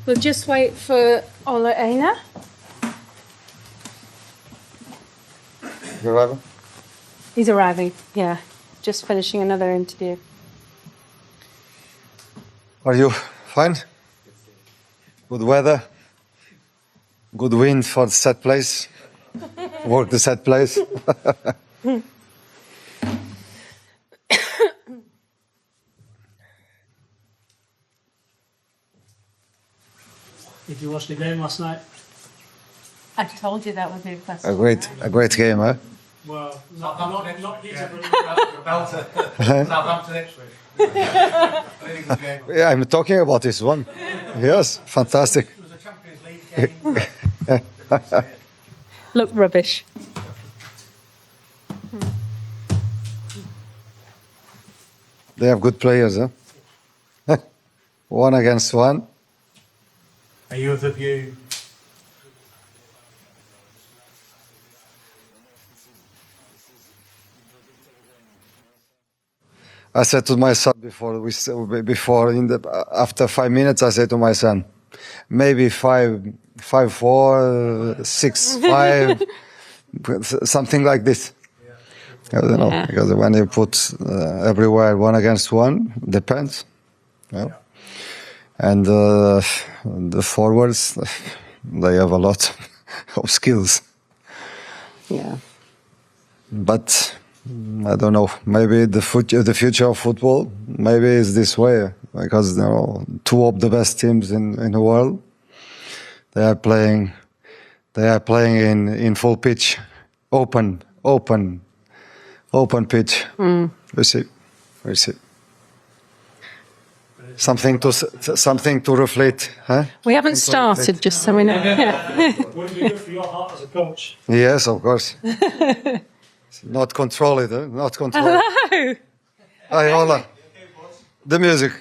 We'll just wait for Ola Aina. You arriving? He's arriving, yeah. Just finishing another interview. Are you fine? Good weather? Good wind for the set place? Work the set place? Did you watch the game last night? I told you that would be a question. A great game, huh? Well, not Southampton Ipswich. Yeah, I'm talking about this one. Yes, fantastic. It was a Champions League game. Look rubbish. They have good players, huh? 1 against 1. Are you of the view? I said to my son after 5 minutes, I said to my son, maybe 5-4, 6-5, something like this. I don't know, because when you put everywhere 1 against 1, depends. Yeah. And the forwards, they have a lot of skills. Yeah. But I don't know. Maybe the future of football maybe is this way, because two of the best teams in the world, they are playing in full pitch, open pitch. We see. Something to reflect, huh? We haven't started, just so we know. Would it be good for your heart as a coach? Yes, of course. Not control it, huh? Not control it. Hello. Hi, Ola. The music.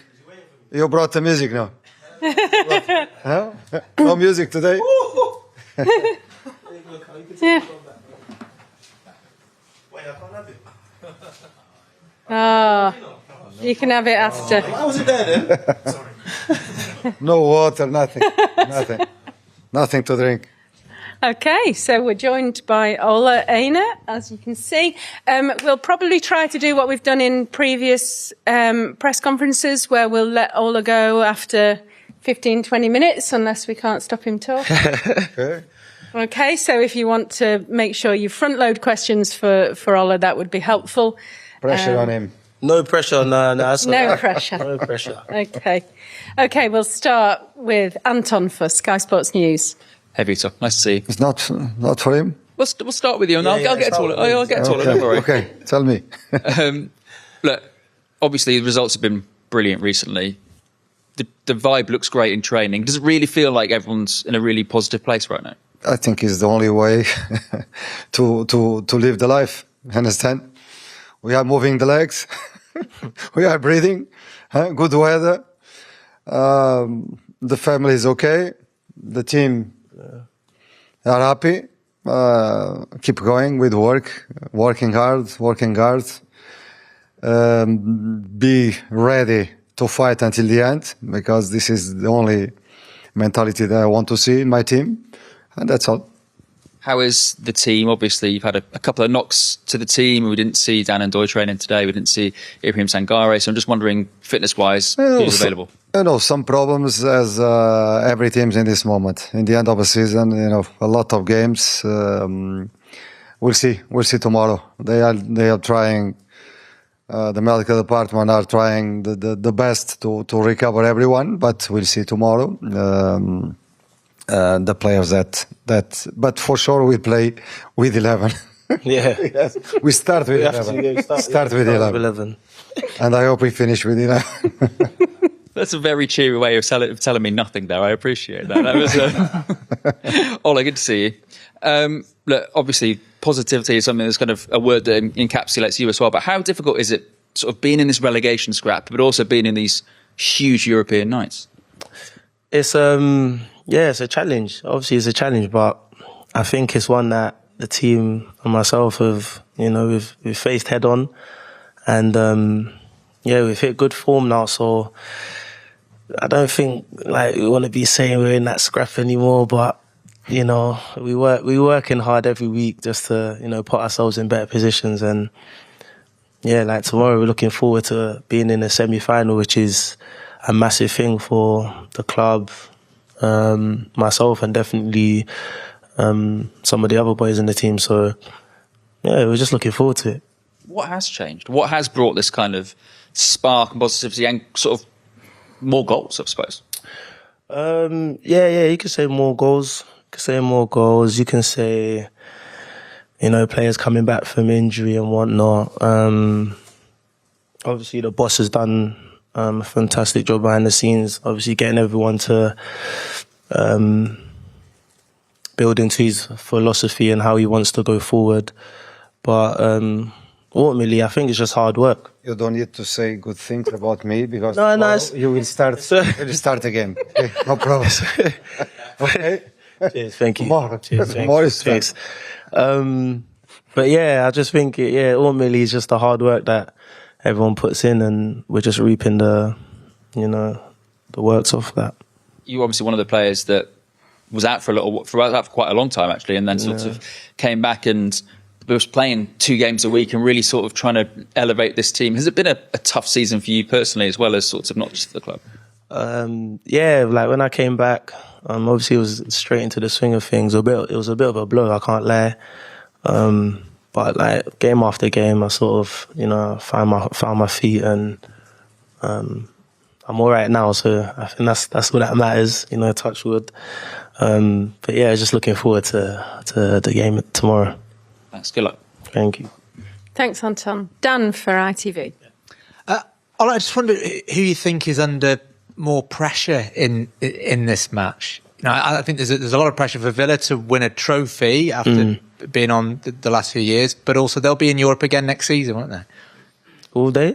You brought the music now. Huh? No music today? Yeah. Oh, you can have it after. Why was it there then? No water, nothing. Nothing to drink. Okay, so we're joined by Ola Aina, as you can see. We'll probably try to do what we've done in previous press conferences, where we'll let Ola go after 15, 20 minutes, unless we can't stop him talking. Okay, so if you want to make sure you front-load questions for Ola, that would be helpful. Pressure on him. No pressure, no, that's not No pressure. No pressure. Okay, we'll start with Anton for Sky Sports News. Hey Vítor, nice to see you. It's not for him? We'll start with you, and I'll get to all it. I'll get to all it, don't worry. Okay, tell me. Look, obviously the results have been brilliant recently. The vibe looks great in training. Does it really feel like everyone's in a really positive place right now? I think it's the only way to live the life. Understand? We are moving the legs. We are breathing. Good weather. The family is okay. The team are happy. Keep going with working hard. Be ready to fight until the end, because this is the only mentality that I want to see in my team, and that's all. How is the team? Obviously, you've had a couple of knocks to the team. We didn't see Dan and Doy training today. We didn't see Ibrahim Sangare. So I'm just wondering, fitness-wise, who's available? Some problems as every team's in this moment. In the end of a season, a lot of games. We'll see tomorrow. They are trying. The medical department are trying the best to recover everyone, but we'll see tomorrow. The players but for sure we play with 11. Yeah. Yes. We start with 11. Start with 11. And I hope we finish with 11. That's a very cheery way of telling me nothing there. I appreciate that. That was Ola, good to see you. Look, obviously, positivity is something that's kind of a word that encapsulates you as well. But how difficult is it sort of being in this relegation scrap, but also being in these huge European nights? It's a challenge. Obviously, it's a challenge, but I think it's one that the team and myself have, we've faced head on, and we've hit good form now. So I don't think we want to be saying we're in that scrap anymore, but we're working hard every week just to put ourselves in better positions. And tomorrow we're looking forward to being in the semi-final, which is a massive thing for the club, myself, and definitely some of the other boys in the team. So we're just looking forward to it. What has changed? What has brought this kind of spark and positivity and sort of more goals, I suppose? You could say more goals. You can say, players coming back from injury and whatnot. Obviously, the boss has done a fantastic job behind the scenes. Obviously, getting everyone to build into his philosophy and how he wants to go forward. But ultimately, I think it's just hard work. You don't need to say good things about me because No, you will start again. Okay, no problem. Okay. Cheers, thank you. Tomorrow. Cheers, Tomorrow is thanks. But I just think ultimately it's just the hard work that everyone puts in, and we're just reaping the works of that. You were obviously one of the players that was out for quite a long time actually, and then sort of came back and was playing 2 games a week and really sort of trying to elevate this team. Has it been a tough season for you personally, as well as sort of not just for the club? When I came back, obviously it was straight into the swing of things. It was a bit of a blow, I can't lie. But game after game, I sort of, found my feet, and I'm all right now. So I think that's what that matters, touch wood. Just looking forward to the game tomorrow. Thanks. Good luck. Thank you. Thanks, Anton. Dan for ITV. Ola, I just wonder who you think is under more pressure in this match. I think there's a lot of pressure for Villa to win a trophy after being on the last few years, but also they'll be in Europe again next season, won't they? All day?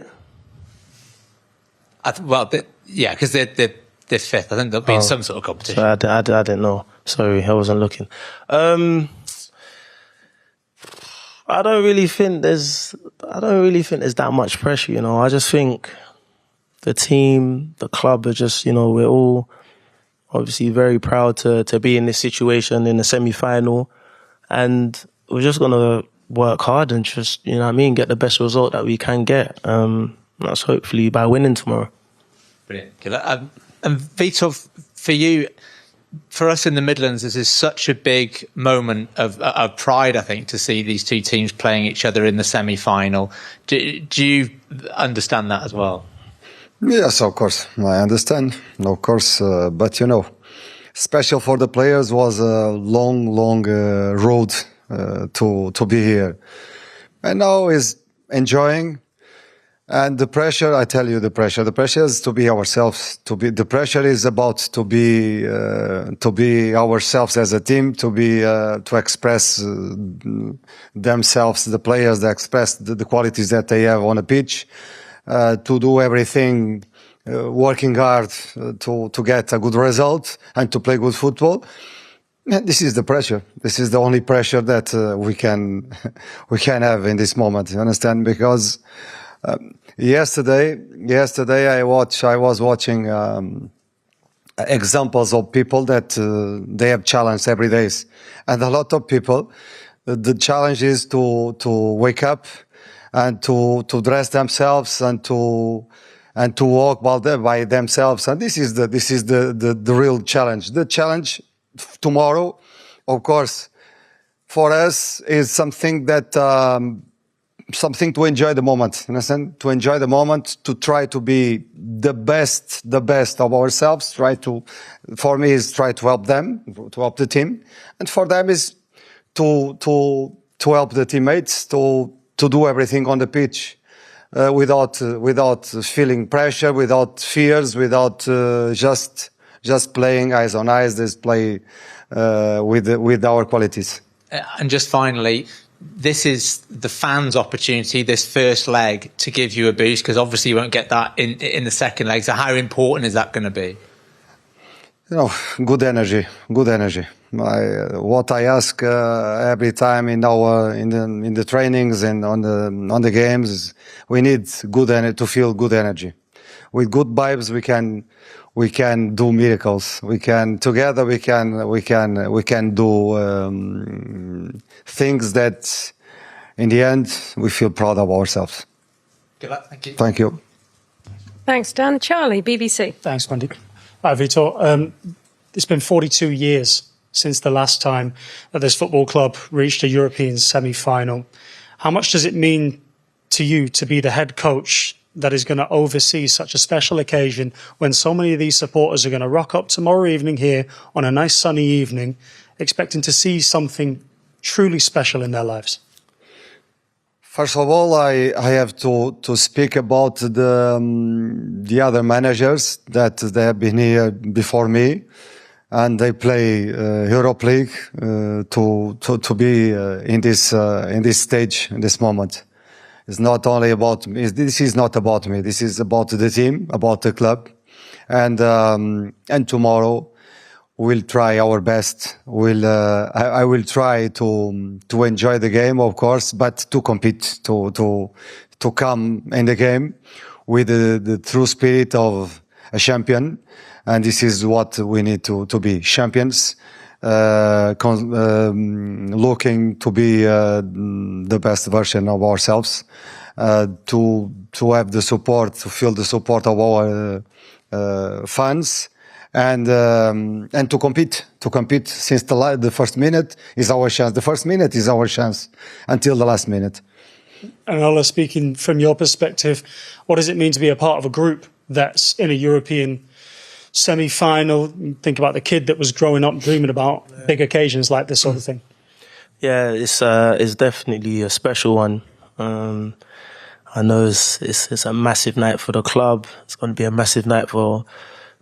Because they're fifth. I think they'll be in some sort of competition. So I didn't know. Sorry, I wasn't looking. I don't really think there's that much pressure. I just think the team, the club are just, we're all obviously very proud to be in this situation in the semi-final, and we're just gonna work hard and just, get the best result that we can get. That's hopefully by winning tomorrow. Brilliant. And Vítor, for you, for us in the Midlands, this is such a big moment of pride, I think, to see these two teams playing each other in the semi-final. Do you understand that as well? Yes, of course, I understand. Of course, but special for the players was a long road to be here, and now is enjoying. And the pressure, I tell you, the pressure is to be ourselves. The pressure is about to be ourselves as a team, to express themselves, the players that express the qualities that they have on a pitch, to do everything, working hard to get a good result and to play good football. And this is the pressure. This is the only pressure that we can have in this moment. You understand? Because yesterday I was watching examples of people that they have challenged every day, and a lot of people, the challenge is to wake up and to dress themselves and to walk by themselves, and this is the real challenge. The challenge tomorrow, of course, for us is something that. Something to enjoy the moment, understand? To enjoy the moment, to try to be the best of ourselves. For me, is try to help them, to help the team, and for them is to help the teammates to do everything on the pitch without feeling pressure, without fears, without just playing eyes on eyes. Just play with our qualities. And just finally, this is the fans' opportunity, this first leg, to give you a boost, because obviously you won't get that in the second leg. So how important is that going to be? Good energy. What I ask every time in the trainings and on the games, we need to feel good energy. With good vibes, we can do miracles. We can together. We can do things that, in the end, we feel proud of ourselves. Good luck. Thank you. Thank you. Thanks, Dan. Charlie, BBC. Thanks, Wendy. Hi, Vítor. It's been 42 years since the last time that this football club reached a European semi-final. How much does it mean to you to be the head coach that is going to oversee such a special occasion when so many of these supporters are going to rock up tomorrow evening here on a nice sunny evening, expecting to see something truly special in their lives? First of all, I have to speak about the other managers that they have been here before me, and they play Europa League to be in this stage, in this moment. It's not only about me. This is not about me. This is about the team, about the club, and tomorrow we'll try our best. I will try to enjoy the game, of course, but to compete, to come in the game with the true spirit of a champion. And this is what we need to be, champions, looking to be the best version of ourselves, to have the support, to feel the support of our fans, and to compete since the first minute is our chance. The first minute is our chance until the last minute. And Ola, speaking from your perspective, what does it mean to be a part of a group that's in a European semi-final? Think about the kid that was growing up dreaming about big occasions like this sort of thing. Yeah, it's definitely a special one. I know it's a massive night for the club. It's going to be a massive night for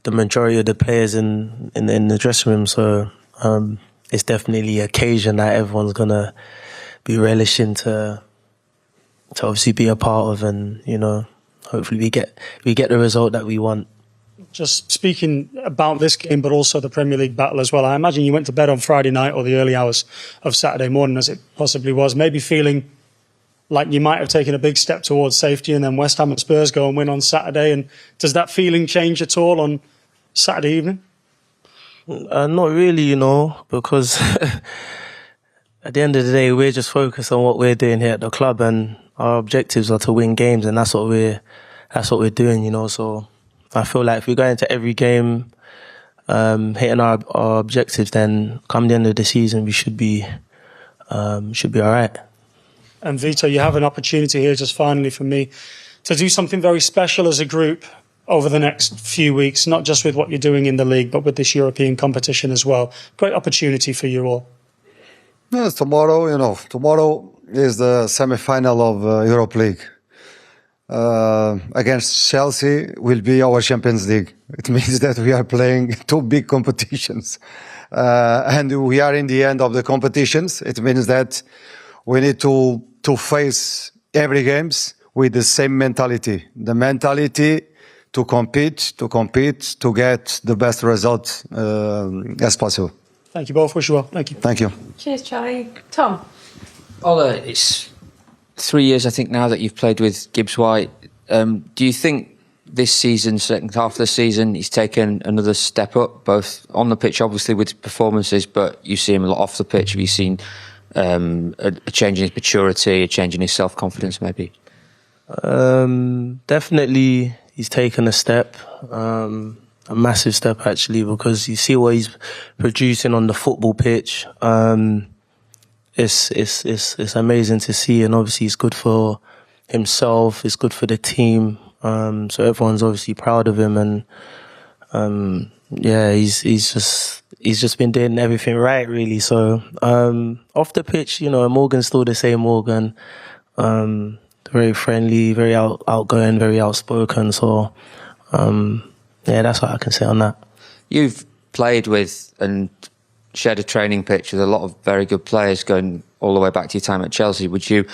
the majority of the players in the dressing room. So it's definitely an occasion that everyone's going to be relishing to obviously be a part of, and hopefully we get the result that we want. Just speaking about this game, but also the Premier League battle as well, I imagine you went to bed on Friday night or the early hours of Saturday morning, as it possibly was, maybe feeling like you might have taken a big step towards safety, and then West Ham and Spurs go and win on Saturday. And does that feeling change at all on Saturday evening? Not really, because at the end of the day, we're just focused on what we're doing here at the club, and our objectives are to win games, and that's what we're doing, So I feel like if we go into every game hitting our objectives, then come the end of the season, we should be all right. And Vítor, you have an opportunity here, just finally for me, to do something very special as a group over the next few weeks, not just with what you're doing in the league, but with this European competition as well. Great opportunity for you all. Yes, tomorrow, tomorrow is the semi-final of Europa League. Against Chelsea will be our Champions League. It means that we are playing two big competitions. And we are in the end of the competitions. It means that we need to face every games with the same mentality. The mentality to compete, to get the best result as possible. Thank you both. Wish you well. Thank you. Thank you. Cheers, Charlie. Tom. Ola, it's 3 years, I think, now that you've played with Gibbs-White. Do you think this season, second half of the season, he's taken another step up, both on the pitch, obviously, with performances, but you see him a lot off the pitch? Have you seen a change in his maturity, a change in his self-confidence, maybe? Definitely, he's taken a step, a massive step, actually, because you see what he's producing on the football pitch. It's amazing to see, and obviously it's good for himself, it's good for the team. So everyone's obviously proud of him, and he's just been doing everything right, really. So off the pitch, Morgan's still the same Morgan. Very friendly, very outgoing, very outspoken. So that's what I can say on that. You've played with and shared a training pitch with a lot of very good players going all the way back to your time at Chelsea. Would you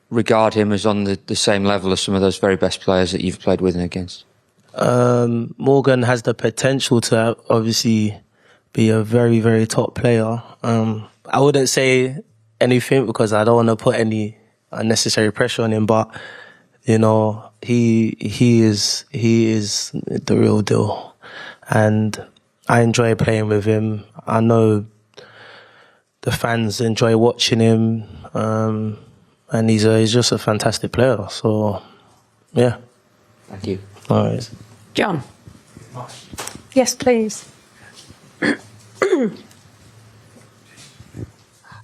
regard him as on the same level as some of those very best players that you've played with and against? Morgan has the potential to obviously be a very, very top player. I wouldn't say anything because I don't want to put any unnecessary pressure on him, but you know, he is the real deal, and I enjoy playing with him. I know the fans enjoy watching him, and he's just a fantastic player. So, yeah. Thank you. All right. John. Yes, please.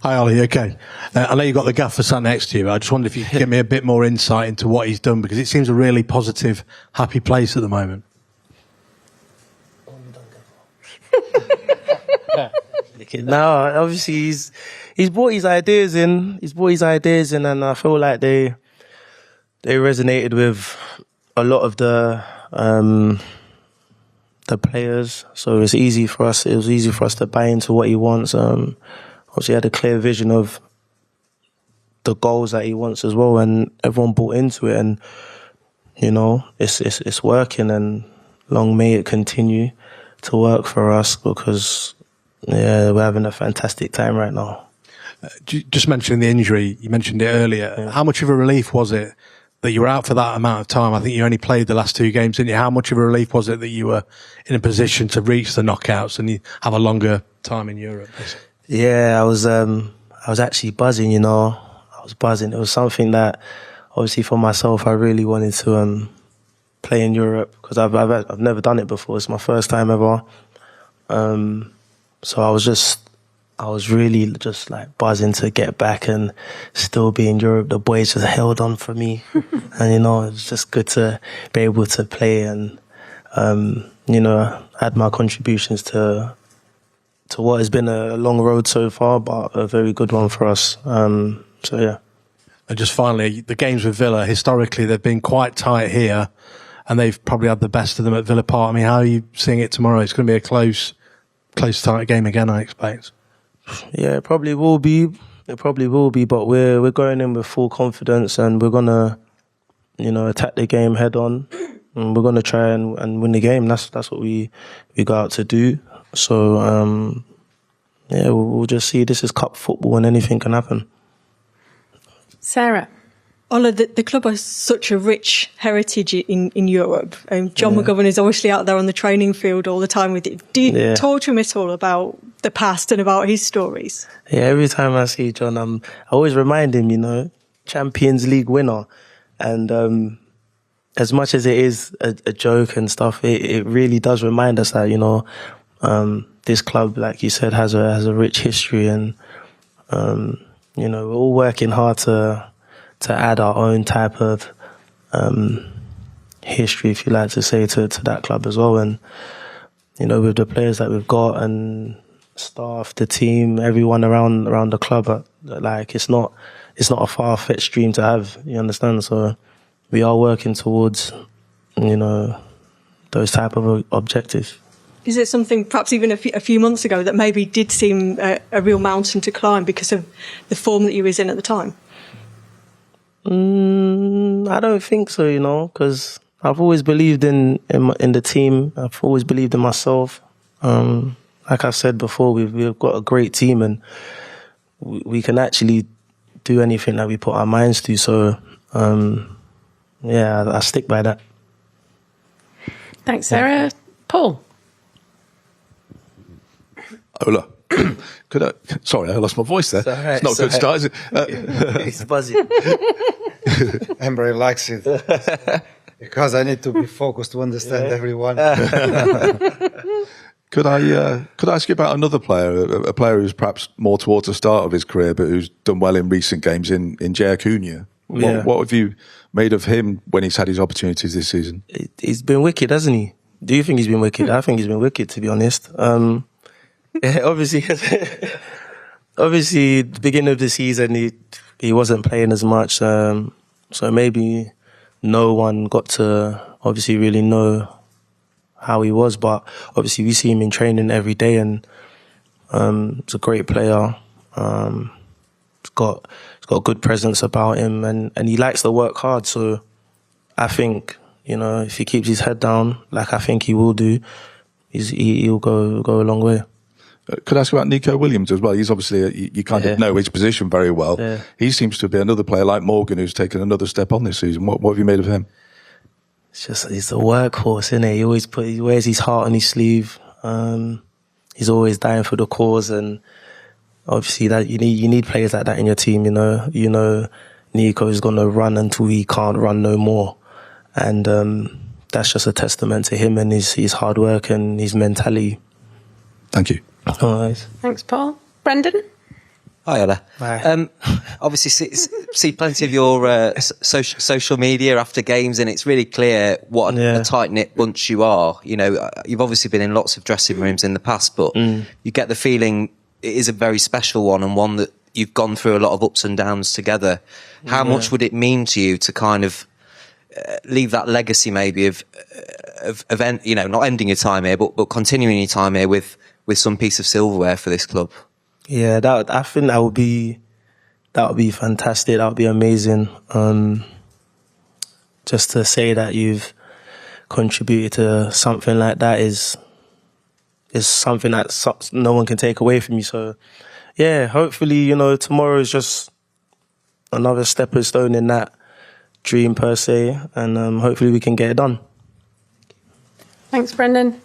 Hi, Ollie. Okay. I know you've got the gaffer sat next to you. I just wondered if you could give me a bit more insight into what he's done, because it seems a really positive, happy place at the moment. No, obviously he's brought his ideas in. And I feel like they resonated with a lot of the players. So it was easy for us to buy into what he wants. Obviously, he had a clear vision of the goals that he wants as well, and everyone bought into it. And you know, it's working, and long may it continue to work for us, because yeah, we're having a fantastic time right now. Just mentioning the injury, you mentioned it earlier. Yeah. How much of a relief was it that you were out for that amount of time? I think you only played the last 2 games, didn't you? How much of a relief was it that you were in a position to reach the knockouts and you have a longer time in Europe? Yeah, I was actually buzzing, you know. I was buzzing. It was something that, obviously for myself, I really wanted to play in Europe, because I've never done it before. It's my first time ever. So I was really just like buzzing to get back and still be in Europe. The boys just held on for me. And, you know, it was just good to be able to play and, you know, add my contributions to what has been a long road so far, but a very good one for us. So, yeah. And just finally, the games with Villa, historically, they've been quite tight here, and they've probably had the best of them at Villa Park. I mean, how are you seeing it tomorrow? It's going to be a close, tight game again, I expect. Yeah, it probably will be. But we're going in with full confidence, and we're gonna, you know, attack the game head on, and we're gonna try and win the game. That's what we go out to do. So yeah, we'll just see. This is cup football, and anything can happen. Sarah. Ola, the club has such a rich heritage in Europe. John McGovern is obviously out there on the training field all the time with it. Do you talk to him at all about the past and about his stories? Yeah, every time I see John, I always remind him, you know, Champions League winner. And as much as it is a joke and stuff, it really does remind us that, you know, this club, like you said, has a rich history, and you know, we're all working hard to add our own type of history, if you like to say, to that club as well. And you know, with the players that we've got and staff, the team, everyone around the club, like it's not a far-fetched dream to have. You understand? So we are working towards, you know, those type of objectives. Is it something, perhaps even a few months ago, that maybe did seem a real mountain to climb because of the form that you was in at the time? I don't think so, you know, because I've always believed in the team. I've always believed in myself. Like I've said before, we've got a great team, and we can actually do anything that we put our minds to. So, yeah, I stick by that. Thanks, Sarah. Paul. Ola, sorry, I lost my voice there. It's not a good start, is it? It's buzzy. Emre likes it because I need to be focused to understand everyone. Could I ask you about another player, a player who's perhaps more towards the start of his career, but who's done well in recent games, in Jay Acuna? What have you made of him when he's had his opportunities this season? He's been wicked, hasn't he? Do you think he's been wicked? I think he's been wicked, to be honest. Obviously, the beginning of the season, he wasn't playing as much, so maybe no one got to obviously really know how he was. But obviously, we see him in training every day, and he's a great player. He's got a good presence about him, and he likes to work hard. So I think, you know, if he keeps his head down, like I think he will do, he'll go a long way. Could I ask about Neco Williams as well? He's obviously, you kind of know his position very well. Yeah. He seems to be another player like Morgan who's taken another step on this season. What have you made of him? It's just, he's a workhorse, isn't he? He wears his heart on his sleeve. He's always dying for the cause, and obviously that you need players like that in your team. You know, Neco is gonna run until he can't run no more, and that's just a testament to him and his hard work and his mentality. Thank you. All right. Thanks, Paul. Brendan? Hi, Ola. Hi. Obviously, see plenty of your social media after games, and it's really clear what a tight-knit bunch you are. You know, you've obviously been in lots of dressing rooms in the past, but you get the feeling it is a very special one, and one that you've gone through a lot of ups and downs together. How much would it mean to you to kind of leave that legacy, maybe of you know, not ending your time here, but continuing your time here with some piece of silverware for this club? Yeah, I think that would be fantastic. That would be amazing. Just to say that you've contributed to something like that is something that no one can take away from you. So, yeah, hopefully, you know, tomorrow is just another stepping stone in that dream per se, and hopefully we can get it done. Thanks, Brendan.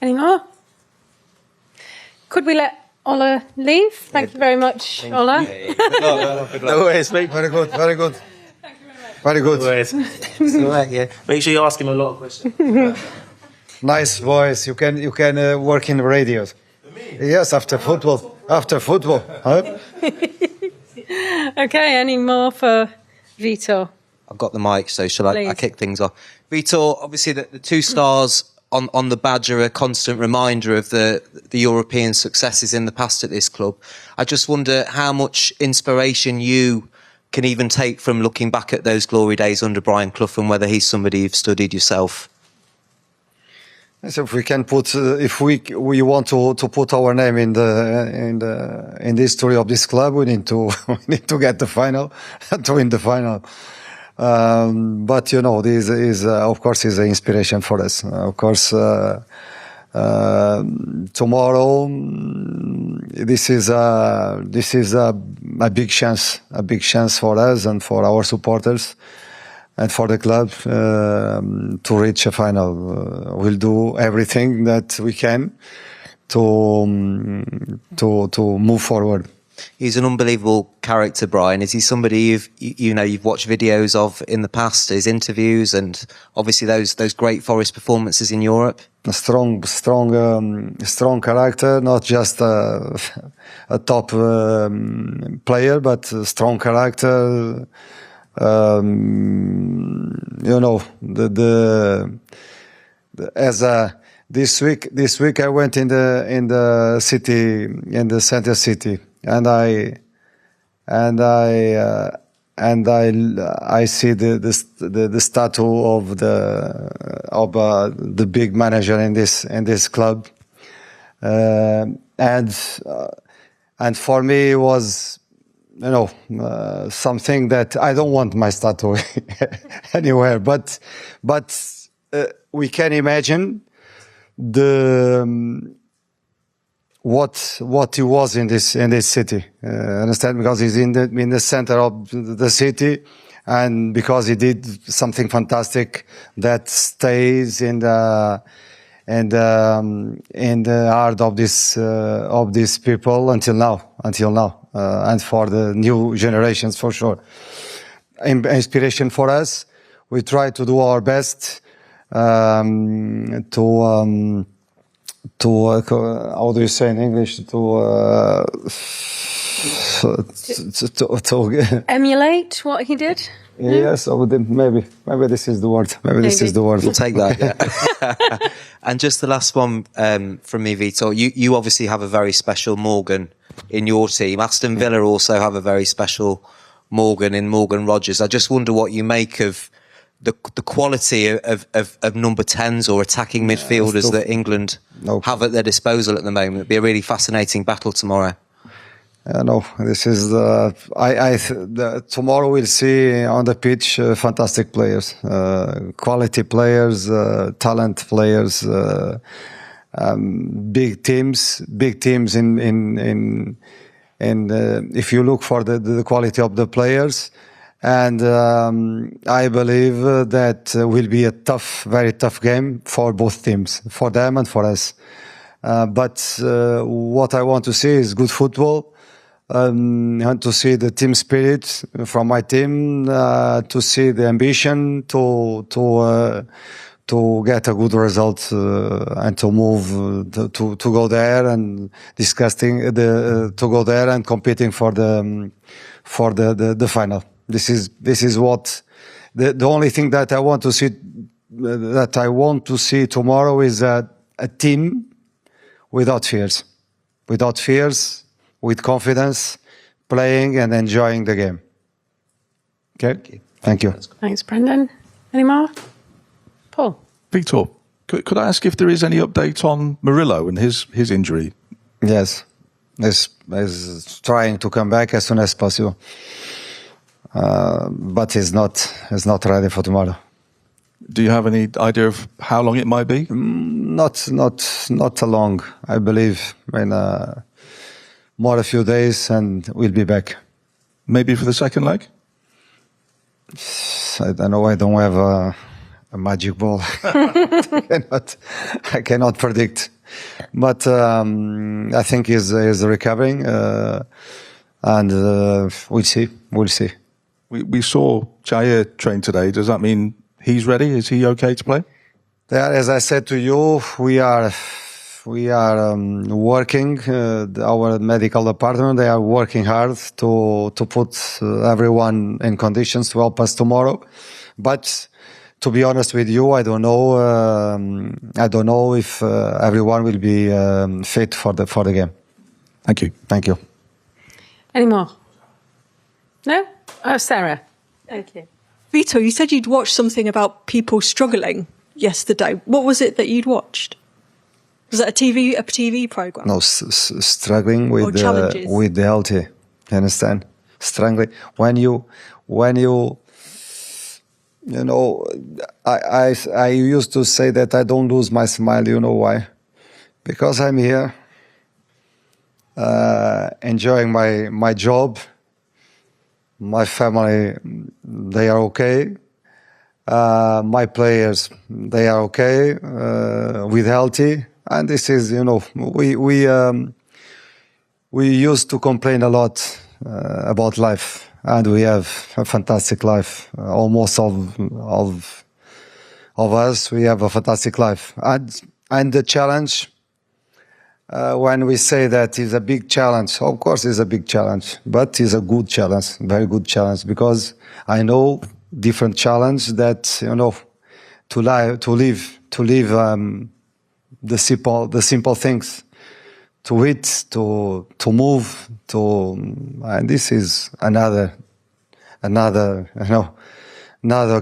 Any more? Could we let Ola leave? Thank you very much, Ola. No worries, mate. Very good, very good. Thank you very much. Very good. No worries. It's all right, yeah. Make sure you ask him a lot of questions. Nice voice. You can work in radio. Yes, after football. After football. Huh? Okay, any more for Vítor? I've got the mic, so shall I kick things off? Vítor, obviously the two stars on the badge are a constant reminder of the European successes in the past at this club. I just wonder how much inspiration you can even take from looking back at those glory days under Brian Clough, and whether he's somebody you've studied yourself. So if we can put, if we want to put our name in the history of this club, we need to get the final and to win the final. But you know, this is of course is an inspiration for us. Of course, tomorrow this is a big chance for us and for our supporters and for the club to reach a final. We'll do everything that we can to move forward. He's an unbelievable character, Brian. Is he somebody you've watched videos of in the past, his interviews, and obviously those great Forest performances in Europe? A strong character, not just a top player, but a strong character. You know, this week I went in the city, in the center city, and I see the statue of the big manager in this club, and for me it was, you know, something that I don't want my statue anywhere, but we can imagine what he was in this city. Understand? Because he's in the center of the city, and because he did something fantastic that stays in the heart of these people until now, and for the new generations for sure. Inspiration for us. We try to do our best to how do you say in English, to emulate what he did. Yes, maybe this is the word. Maybe this is the word. We'll take that. Yeah. And just the last one from me, Vítor. You obviously have a very special Morgan in your team. Aston Villa also have a very special Morgan in Morgan Rogers. I just wonder what you make of the quality of number 10s or attacking midfielders that England have at their disposal at the moment. It'll be a really fascinating battle tomorrow. No, this is tomorrow we'll see on the pitch fantastic players, quality players, talent players. big teams in if you look for the quality of the players. And I believe that will be a very tough game for both teams, for them and for us. But what I want to see is good football. And to see the team spirit from my team, to see the ambition to get a good result and to move to go there and to go there and competing for the final. This is what the only thing that I want to see tomorrow is a team without fears, with confidence, playing and enjoying the game. Okay? Thank you. Thanks, Brendan. Any more? Paul? Vítor, could I ask if there is any update on Murillo and his injury? Yes. He's trying to come back as soon as possible. But he's not ready for tomorrow. Do you have any idea of how long it might be? Not long. I believe in more a few days and we'll be back. Maybe for the second leg? I don't know. I don't have a magic ball. I cannot predict. But I think he's recovering, and we'll see. We saw Jair train today. Does that mean he's ready? Is he okay to play? As I said to you, we are working. Our medical department, they are working hard to put everyone in conditions to help us tomorrow. But to be honest with you, I don't know. I don't know if everyone will be fit for the game. Thank you. Thank you. Any more? No? Oh, Sarah. Thank you. Vítor, you said you'd watched something about people struggling yesterday. What was it that you'd watched? Was that a TV program? No, struggling with the healthy. You understand? Struggling when you know. I used to say that I don't lose my smile. You know why? Because I'm here, enjoying my job. My family, they are okay. My players, they are okay, with healthy. And this is, we used to complain a lot about life, and we have a fantastic life. Almost of us, we have a fantastic life. And the challenge, when we say that is a big challenge, of course it's a big challenge, but it's a good challenge, very good challenge, because I know different challenge that, to live the simple things, to eat, to move, and this is another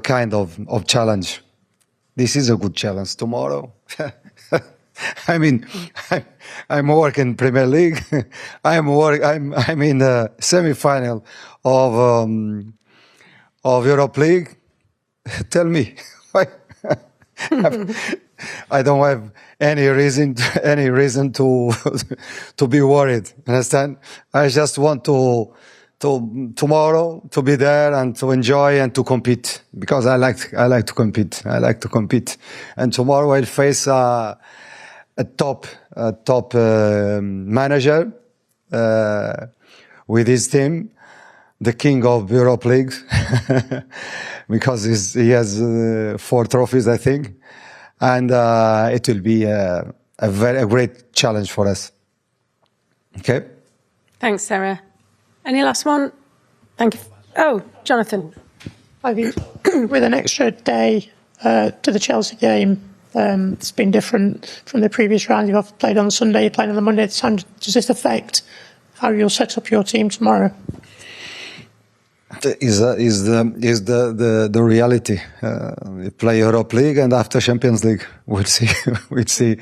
kind of challenge. This is a good challenge. Tomorrow, I mean, I'm working Premier League. I'm in the semi-final of Europa League. Tell me why. I don't have any reason to be worried. Understand? I just want to tomorrow to be there and to enjoy and to compete, because I like to compete. I like to compete. And tomorrow I'll face a top manager with his team, the king of Europa League, because he has 4 trophies, I think. And it will be a great challenge for us. Okay? Thanks, Sarah. Any last one? Thank you. Oh, Jonathan. With an extra day to the Chelsea game, it's been different from the previous round. You've played on Sunday, you're playing on the Monday. Does this affect how you'll set up your team tomorrow? Is the reality. We play Europa League and after Champions League, we'll see. We'll see.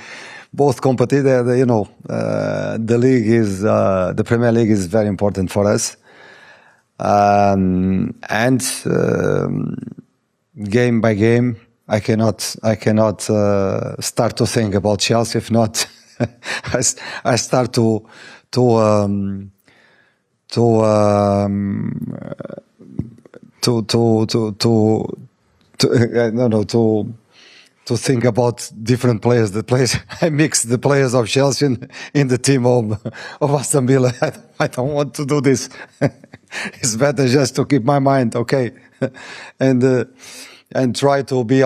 Both compete. The league is the Premier League is very important for us, and game by game, I cannot start to think about Chelsea. If not, I start to think about different players. I mix the players of Chelsea in the team of Aston Villa. I don't want to do this. It's better just to keep my mind okay, and try to be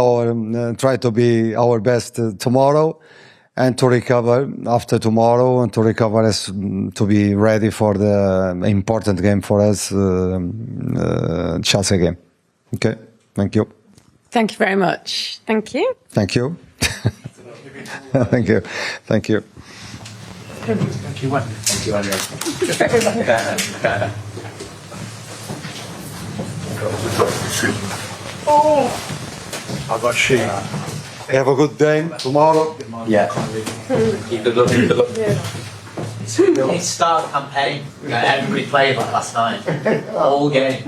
our best tomorrow, and to recover after tomorrow, and to recover to be ready for the important game for us, Chelsea game. Okay, thank you. Thank you very much. Thank you. Thank you. Thank you. Thank you. Thank you, Wendy. Thank you, Andrew. I've got sheep. Have a good day tomorrow. Yeah. Keep it looking. It's start campaign. Everybody played like last night. All game.